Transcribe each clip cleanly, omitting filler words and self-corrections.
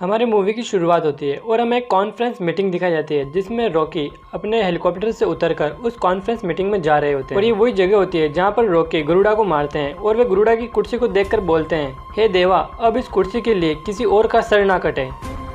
हमारी मूवी की शुरुआत होती है और हमें एक कॉन्फ्रेंस मीटिंग दिखाई जाती है जिसमें रॉकी अपने हेलीकॉप्टर से उतरकर उस कॉन्फ्रेंस मीटिंग में जा रहे होते हैं। और ये वही जगह होती है जहाँ पर रॉकी गरुड़ा को मारते हैं और वे गरुड़ा की कुर्सी को देखकर बोलते हैं, हे देवा, अब इस कुर्सी के लिए किसी और का सर ना कटे।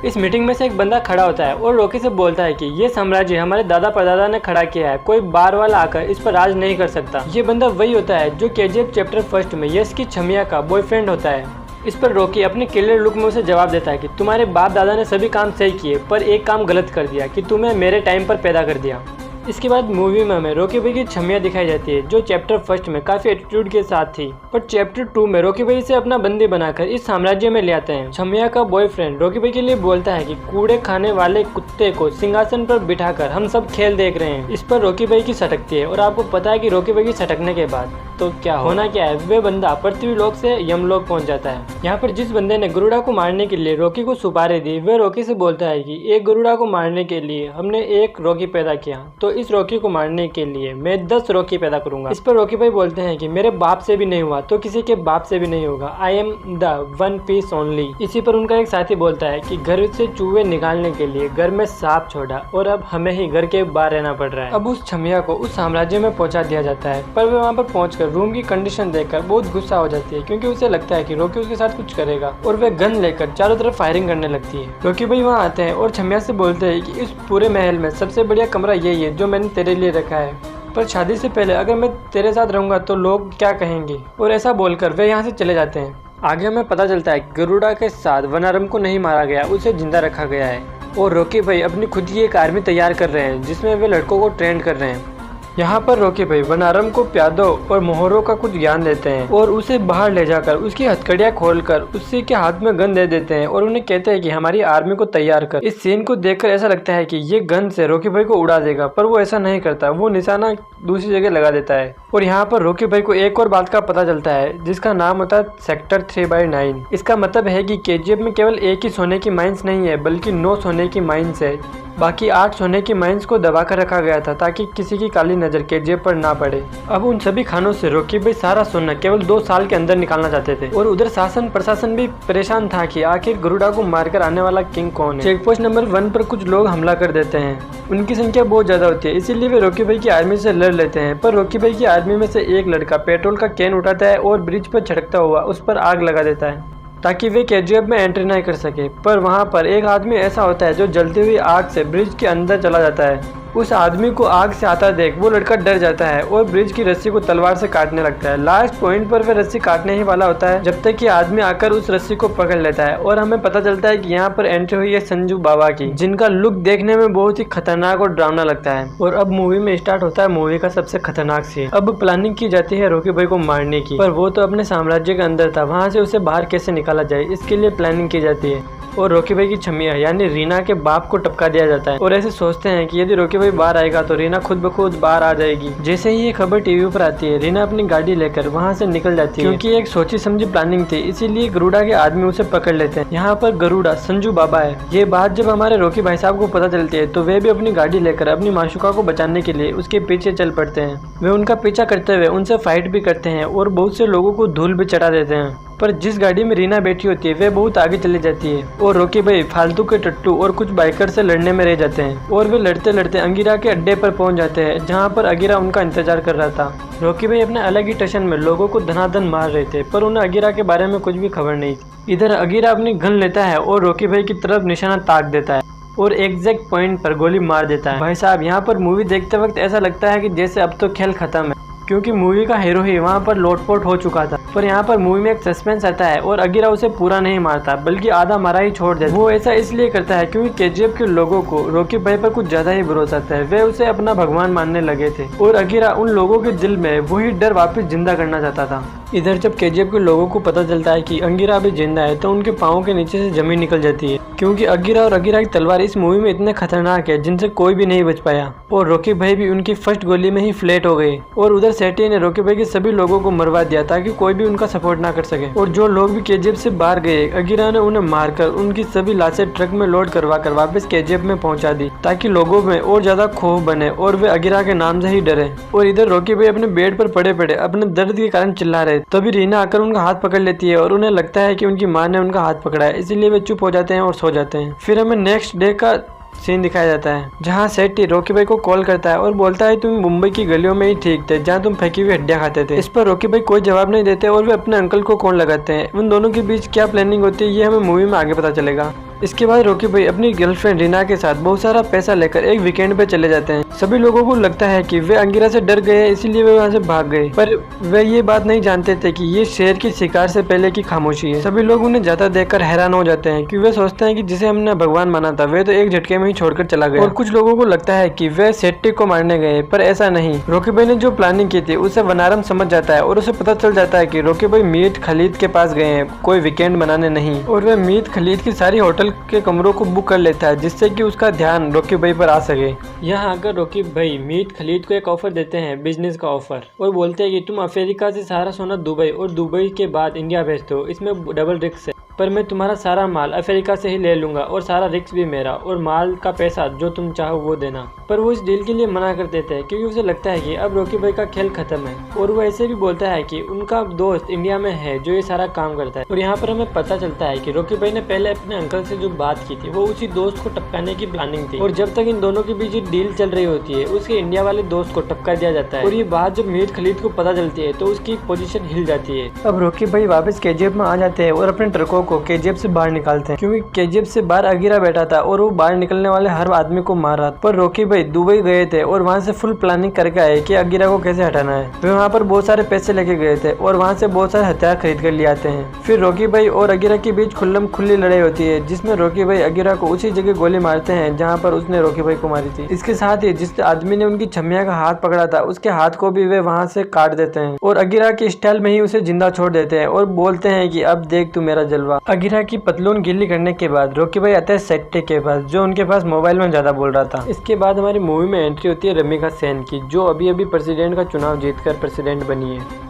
इस मीटिंग में से एक बंदा खड़ा होता है और रॉकी से बोलता है कि ये साम्राज्य हमारे दादा परदादा ने खड़ा किया है, कोई बार वाला आकर इस पर राज नहीं कर सकता। ये बंदा वही होता है जो केजीएफ चैप्टर 1 में यश की छमिया का बॉयफ्रेंड होता है। इस पर रॉकी अपने किलर लुक में उसे जवाब देता है कि तुम्हारे बाप दादा ने सभी काम सही किए पर एक काम गलत कर दिया कि तुम्हें मेरे टाइम पर पैदा कर दिया। इसके बाद मूवी में हमें रॉकी भाई की छमिया दिखाई जाती है जो चैप्टर 1 में काफी एटीट्यूड के साथ थी, पर चैप्टर 2 में रॉकी भाई से अपना बंदी बनाकर इस साम्राज्य में ले आते हैं। छमिया का बॉयफ्रेंड रॉकी भाई के लिए बोलता है कि कूड़े खाने वाले कुत्ते को सिंहासन पर बिठाकर हम सब खेल देख रहे हैं। इस पर रॉकी भाई की सटकती है और आपको पता है कि रॉकी भाई की सटकने के बाद तो क्या होना क्या है, वे बंदा पृथ्वी लोक से यमलोक पहुंच जाता है। यहाँ पर जिस बंदे ने गरुड़ा को मारने के लिए रॉकी को सुपारी दी, वह रॉकी से बोलता है कि एक गरुड़ा को मारने के लिए हमने एक रॉकी पैदा किया, तो इस रॉकी को मारने के लिए मैं 10 रॉकी पैदा करूंगा। इस पर रॉकी भाई बोलते हैं कि मेरे बाप से भी नहीं हुआ तो किसी के बाप से भी नहीं होगा, I am the one piece only. इसी पर उनका एक साथी बोलता है कि घर से चूहे निकालने के लिए घर में सांप छोड़ा और अब हमें ही घर के बाहर रहना पड़ रहा है। अब उस छमिया को उस साम्राज्य में पहुंचा दिया जाता है, पर वे वहाँ पर पहुंचकर रूम की कंडीशन देखकर बहुत गुस्सा हो जाती है क्योंकि उसे लगता है कि रॉकी उसके साथ कुछ करेगा और वे गन लेकर चारों तरफ फायरिंग करने लगती है। रॉकी भाई वहाँ आते हैं और छमिया से बोलते हैं कि इस पूरे महल में सबसे बढ़िया कमरा यही है जो मैंने तेरे लिए रखा है, पर शादी से पहले अगर मैं तेरे साथ रहूंगा तो लोग क्या कहेंगे। और ऐसा बोलकर वे यहाँ से चले जाते हैं। आगे हमें पता चलता है गरुड़ा के साथ वनारम को नहीं मारा गया, उसे जिंदा रखा गया है और रॉकी भाई अपनी खुद की एक आर्मी तैयार कर रहे हैं जिसमें वे लड़कों को ट्रेंड कर रहे हैं। यहाँ पर रॉकी भाई वनारम को प्यादों और मोहरों का कुछ ज्ञान देते हैं और उसे बाहर ले जाकर उसकी हथकड़ियाँ खोलकर उसी के हाथ में गन दे देते हैं और उन्हें कहते हैं कि हमारी आर्मी को तैयार कर। इस सीन को देखकर ऐसा लगता है कि ये गन से रॉकी भाई को उड़ा देगा, पर वो ऐसा नहीं करता, वो निशाना दूसरी जगह लगा देता है। और यहाँ पर रॉकी भाई को एक और बात का पता चलता है जिसका नाम होता है सेक्टर 3/9। इसका मतलब है कि केजीएफ में केवल एक ही सोने की माइंस नहीं है बल्कि 9 सोने की माइंस है। बाकी 8 सोने की माइंस को दबा कर रखा गया था ताकि किसी की काली नजर केजीएफ पर ना पड़े। अब उन सभी खानों से रॉकी भाई सारा सोना केवल 2 साल के अंदर निकालना चाहते थे और उधर शासन प्रशासन भी परेशान था कि आखिर गरुड़ा को मारकर आने वाला किंग कौन है। चेकपोस्ट नंबर 1 पर कुछ लोग हमला कर देते हैं, उनकी संख्या बहुत ज्यादा होती है, इसीलिए वे रॉकी भाई की आर्मी से लड़ लेते हैं। पर रॉकी भाई की आर्मी में से एक लड़का पेट्रोल का कैन उठाता है और ब्रिज पर छिड़कता हुआ उस पर आग लगा देता है ताकि वे केजीएफ में एंट्री नहीं कर सके। पर वहाँ पर एक आदमी ऐसा होता है जो जलती हुई आग से ब्रिज के अंदर चला जाता है। उस आदमी को आग से आता देख वो लड़का डर जाता है और ब्रिज की रस्सी को तलवार से काटने लगता है। लास्ट पॉइंट पर वह रस्सी काटने ही वाला होता है जब तक कि आदमी आकर उस रस्सी को पकड़ लेता है और हमें पता चलता है कि यहाँ पर एंट्री हुई है संजू बाबा की, जिनका लुक देखने में बहुत ही खतरनाक और डरावना लगता है। और अब मूवी में स्टार्ट होता है मूवी का सबसे खतरनाक सीन। अब प्लानिंग की जाती है रॉकी भाई को मारने की, पर वो तो अपने साम्राज्य के अंदर था, वहाँ से उसे बाहर कैसे निकाला जाए इसके लिए प्लानिंग की जाती है। और रॉकी भाई की छमिया यानी रीना के बाप को टपका दिया जाता है और ऐसे सोचते हैं कि यदि रॉकी भाई बाहर आएगा तो रीना खुद ब खुद बाहर आ जाएगी। जैसे ही ये खबर टीवी पर आती है रीना अपनी गाड़ी लेकर वहां से निकल जाती है क्योंकि एक सोची समझी प्लानिंग थी, इसीलिए गरुड़ा के आदमी उसे पकड़ लेते हैं। यहाँ पर गरुड़ा संजू बाबा है। ये बात जब हमारे रॉकी भाई साहब को पता चलती है तो वे भी अपनी गाड़ी लेकर अपनी माशुका को बचाने के लिए उसके पीछे चल पड़ते हैं। वे उनका पीछा करते हुए उनसे फाइट भी करते हैं और बहुत से लोगों को धूल भी चढ़ा देते हैं। पर जिस गाड़ी में रीना बैठी होती है वे बहुत आगे चली जाती है और रॉकी भाई फालतू के टट्टू और कुछ बाइकर से लड़ने में रह जाते हैं और वे लड़ते लड़ते अंगिरा के अड्डे पर पहुंच जाते हैं जहां पर अगिरा उनका इंतजार कर रहा था। रॉकी भाई अपने अलग ही टशन में लोगों को धनाधन मार रहे थे पर उन्हें अगिरा के बारे में कुछ भी खबर नहीं थी। इधर अगिरा अपनी गन लेता है और रॉकी भाई की तरफ निशाना ताक देता है और एग्जैक्ट पॉइंट पर गोली मार देता है। भाई साहब यहाँ पर मूवी देखते वक्त ऐसा लगता है कि जैसे अब तो खेल खत्म है क्योंकि मूवी का हीरो ही वहाँ पर लोटपोट हो चुका था। पर यहाँ पर मूवी में एक सस्पेंस आता है और अगिरा उसे पूरा नहीं मारता बल्कि आधा मारा ही छोड़ देता है। वो ऐसा इसलिए करता है क्योंकि केजीएफ के लोगों को रॉकी भाई पर कुछ ज्यादा ही भरोसा था, वे उसे अपना भगवान मानने लगे थे और अगिरा उन लोगों के दिल में वही डर वापस जिंदा करना चाहता था। इधर जब केजीएफ के लोगों को पता चलता है कि अंगिरा अभी जिंदा है तो उनके पाँव के नीचे से जमीन निकल जाती है क्योंकि अगिरा और अगिरा की तलवार इस मूवी में इतने खतरनाक है जिनसे कोई भी नहीं बच पाया और रॉकी भाई भी उनकी फर्स्ट गोली में ही फ्लैट हो गए। और उधर सेठी ने रॉकी भाई के सभी लोगों को मरवा दिया ताकि कोई भी उनका सपोर्ट ना कर सके। और जो लोग भी केजीएफ से बाहर गए अगिरा ने उन्हें मारकर उनकी सभी लाशें ट्रक में लोड करवा कर वापस केजीएफ में पहुंचा दी ताकि लोगों में और ज्यादा खौफ बने और वे अगिरा के नाम से ही डरे। और इधर रॉकी भाई अपने बेड पर पड़े पड़े अपने दर्द के कारण चिल्ला रहे है तभी रीना आकर उनका हाथ पकड़ लेती है और उन्हें लगता है कि उनकी माँ ने उनका हाथ पकड़ा है, इसीलिए वे चुप हो जाते हैं और सो जाते हैं। फिर हमें नेक्स्ट डे का सीन दिखाया जाता है जहाँ सेट्टी रॉकी भाई को कॉल करता है और बोलता है तुम मुंबई की गलियों में ही ठीक थे जहाँ तुम फेंकी हुई हड्डियां खाते थे। इस पर रॉकी भाई कोई जवाब नहीं देते और वे अपने अंकल को कॉल लगाते हैं। उन दोनों के बीच क्या प्लानिंग होती है ये हमें मूवी में आगे पता चलेगा। इसके बाद रॉकी भाई अपनी गर्लफ्रेंड रीना के साथ बहुत सारा पैसा लेकर एक वीकेंड पे चले जाते हैं। सभी लोगों को लगता है कि वे अंगिरा से डर गए इसीलिए वे वहाँ से भाग गए, पर वे ये बात नहीं जानते थे कि ये शेर की शिकार से पहले की खामोशी है। सभी लोग उन्हें जाता देखकर हैरान हो जाते हैं कि वे सोचते हैं कि जिसे हमने भगवान माना था वे तो एक झटके में ही छोड़कर चला गया। और कुछ लोगों को लगता है कि वे सेट्टी को मारने गए, पर ऐसा नहीं। रॉकी भाई ने जो प्लानिंग की थी उसे वनारम समझ जाता है और उसे पता चल जाता है कि रॉकी भाई मीत खलीद के पास गए हैं, कोई वीकेंड मनाने नहीं। और वे मीत खलीद की सारी होटल के कमरों को बुक कर लेता है जिससे कि उसका ध्यान रॉकी भाई पर आ सके। यहाँ आकर रॉकी भाई मीत खलीद को एक ऑफर देते हैं, बिजनेस का ऑफर, और बोलते हैं कि तुम अमेरिका से सारा सोना दुबई और दुबई के बाद इंडिया भेज दो, इसमें डबल रिस्क है, पर मैं तुम्हारा सारा माल अमेरिका से ही ले लूंगा और सारा रिस्क भी मेरा, और माल का पैसा जो तुम चाहो वो देना। पर वो इस डील के लिए मना कर देते हैं क्योंकि उसे लगता है कि अब रॉकी भाई का खेल खत्म है। और वो ऐसे भी बोलता है कि उनका दोस्त इंडिया में है जो ये सारा काम करता है। और यहाँ पर हमें पता चलता है कि रॉकी भाई ने पहले अपने अंकल से जो बात की थी वो उसी दोस्त को टपकाने की प्लानिंग थी, और जब तक इन दोनों के बीच डील चल रही होती है उसके इंडिया वाले दोस्त को टपका दिया जाता है। और ये बात जब मीत खलीद को पता चलती है तो उसकी पोजीशन हिल जाती है। अब रॉकी भाई वापस केजीएफ में आ जाते हैं और अपने ट्रकों को केजीएफ से बाहर निकालते हैं क्योंकि केजीएफ से बाहर अंगिरा बैठा था और वो बाहर निकलने वाले हर आदमी को मार रहा था। पर रॉकी भाई दुबई गए थे और वहाँ से फुल प्लानिंग करके आए कि अंगिरा को कैसे हटाना है। वे वहाँ पर बहुत सारे पैसे लेके गए थे और वहाँ से बहुत सारे हथियार खरीद कर ले आते हैं। फिर रॉकी भाई और अंगिरा के बीच खुल्लम खुल्ली लड़ाई होती है जिसमें रॉकी भाई अंगिरा को उसी जगह गोली मारते हैं जहाँ पर उसने रॉकी भाई को मारी थी। इसके साथ ही जिस आदमी ने उनकी छमिया का हाथ पकड़ा था उसके हाथ को भी वे वहाँ से काट देते हैं और अंगिरा के स्टाइल में ही उसे जिंदा छोड़ देते हैं और बोलते हैं कि अब देख तू मेरा जलवा। अंगिरा की पतलून गिल्ली करने के बाद रॉकी भाई आते हैं सेट्टी के पास जो उनके पास मोबाइल में ज्यादा बोल रहा था। इसके बाद हमारी मूवी में एंट्री होती है रमिका सेन की जो अभी अभी प्रेसिडेंट का चुनाव जीतकर प्रेसिडेंट बनी है।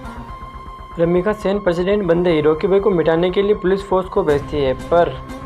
रमिका सेन प्रेसिडेंट बनते ही रॉकी भाई को मिटाने के लिए पुलिस फोर्स को भेजती है,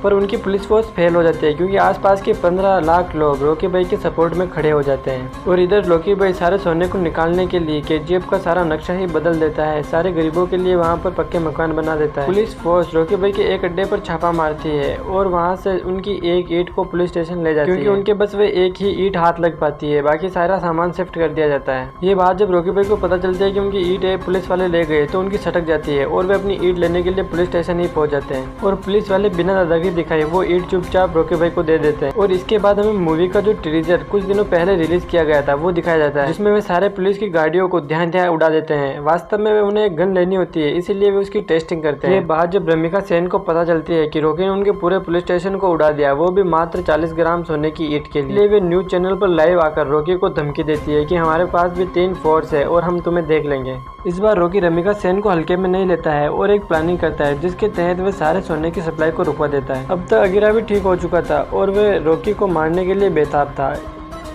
पर उनकी पुलिस फोर्स फेल हो जाती है क्योंकि आसपास के 15 लाख लोग रॉकी भाई के सपोर्ट में खड़े हो जाते हैं। और इधर रॉकी भाई सारे सोने को निकालने के लिए केजीएफ का सारा नक्शा ही बदल देता है, सारे गरीबों के लिए वहाँ पर पक्के मकान बना देता है। पुलिस फोर्स रॉकी भाई के एक अड्डे पर छापा मारती है और वहाँ से उनकी एक ईंट को पुलिस स्टेशन ले जाती है क्योंकि उनके बस वे एक ही ईंट हाथ लग पाती है, बाकी सारा सामान शिफ्ट कर दिया जाता है। ये बात जब रॉकी भाई को पता चलती है कि उनकी ईंट पुलिस वाले ले गए तो उनकी सटक जाती है और वे अपनी ईंट लेने के लिए पुलिस स्टेशन ही पहुंच जाते हैं। और पुलिस वाले बिना दादागिरी दिखाए वो ईंट चुपचाप रॉकी भाई को दे देते हैं। और इसके बाद हमें मूवी का जो टीजर कुछ दिनों पहले रिलीज किया गया था वो दिखाया जाता है जिसमें वे सारे पुलिस की गाड़ियों को ध्यान उड़ा देते हैं। वास्तव में वे उन्हें एक गन लेनी होती है इसीलिए वे उसकी टेस्टिंग करते हैं। ये बात जब रमिका सेन को पता चलती है कि रॉकी ने उनके पूरे पुलिस स्टेशन को उड़ा दिया, वो भी मात्र 40 ग्राम सोने की ईंट के लिए, वे न्यूज चैनल पर लाइव आकर रॉकी को धमकी देती है कि हमारे पास भी 3 फोर्स है और हम तुम्हें देख लेंगे। इस बार रॉकी रमिका सेन को हल्के में नहीं लेता है और एक प्लानिंग करता है जिसके तहत वे सारे सोने की सप्लाई को रुकवा देता है। अब तक अंगिरा भी ठीक हो चुका था और वे रॉकी को मारने के लिए बेताब था।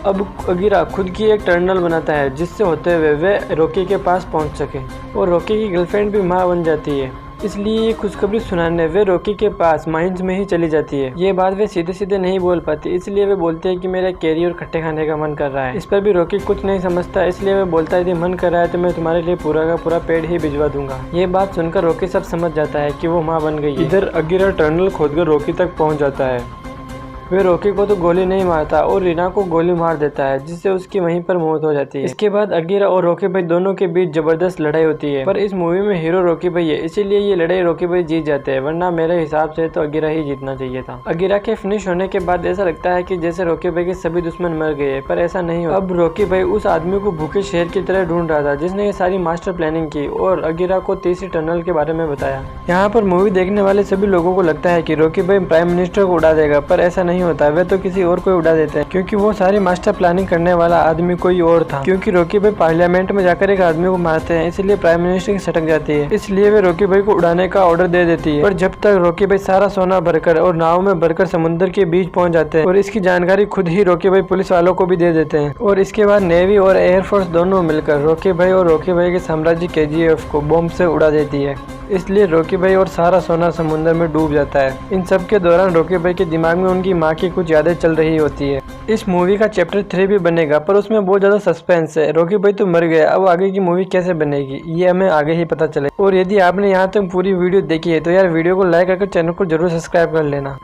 अब अंगिरा खुद की एक टर्मिनल बनाता है जिससे होते हुए वे रॉकी के पास पहुंच सके और रॉकी की गर्लफ्रेंड भी मां बन जाती है। इसलिए ये खुशखबरी सुनाने वे रॉकी के पास माइंस में ही चली जाती है। ये बात वे सीधे सीधे नहीं बोल पाती इसलिए वे बोलते हैं कि मेरा कैरी और खट्टे खाने का मन कर रहा है। इस पर भी रॉकी कुछ नहीं समझता इसलिए वे बोलता है कि मन कर रहा है तो मैं तुम्हारे लिए पूरा का पूरा पेड़ ही भिजवा दूंगा। ये बात सुनकर रॉकी सब समझ जाता है कि वो माँ बन गई है। इधर अंगिरा टर्नल खोदकर रॉकी तक पहुँच जाता है। वे रॉकी को तो गोली नहीं मारता और रीना को गोली मार देता है जिससे उसकी वहीं पर मौत हो जाती है। इसके बाद अंगिरा और रॉकी भाई दोनों के बीच जबरदस्त लड़ाई होती है, पर इस मूवी में हीरो रॉकी भाई है इसीलिए ये लड़ाई रॉकी भाई जीत जाते हैं, वरना मेरे हिसाब से तो अंगिरा ही जीतना चाहिए था। अंगिरा के फिनिश होने के बाद ऐसा लगता है कि जैसे रॉकी भाई के सभी दुश्मन मर गए, पर ऐसा नहीं हुआ। अब रॉकी भाई उस आदमी को भूखे शेर की तरह ढूंढ रहा था जिसने ये सारी मास्टर प्लानिंग की और अंगिरा को तीसरी टनल के बारे में बताया। यहाँ पर मूवी देखने वाले सभी लोगों को लगता है कि रॉकी भाई प्राइम मिनिस्टर को उड़ा देगा, पर ऐसा नहीं होता। वे तो किसी और को उड़ा देते हैं क्योंकि वो सारी मास्टर प्लानिंग करने वाला आदमी कोई और था। क्योंकि रॉकी भाई पार्लियामेंट में जाकर एक आदमी को मारते हैं इसलिए प्राइम मिनिस्टर की सटक जाती है, इसलिए वे रॉकी भाई को उड़ाने का ऑर्डर दे देती है। पर जब तक रॉकी भाई सारा सोना भरकर और नाव में भरकर समुद्र के बीच पहुंच जाते हैं और इसकी जानकारी खुद ही रॉकी भाई पुलिस वालों को भी दे देते हैं। और इसके बाद नेवी और एयरफोर्स दोनों मिलकर रॉकी भाई और रॉकी भाई के साम्राज्य केजीएफ को बॉम्ब से उड़ा देती है, इसलिए रॉकी भाई और सारा सोना समुद्र में डूब जाता है। इन सब के दौरान रॉकी भाई के दिमाग में उनकी माँ की कुछ यादें चल रही होती है। इस मूवी का चैप्टर 3 भी बनेगा, पर उसमें बहुत ज़्यादा सस्पेंस है। रॉकी भाई तो मर गया, अब आगे की मूवी कैसे बनेगी ये हमें आगे ही पता चले। और यदि आपने यहाँ तक पूरी वीडियो देखी है तो यार वीडियो को लाइक करके चैनल को जरूर सब्सक्राइब कर लेना।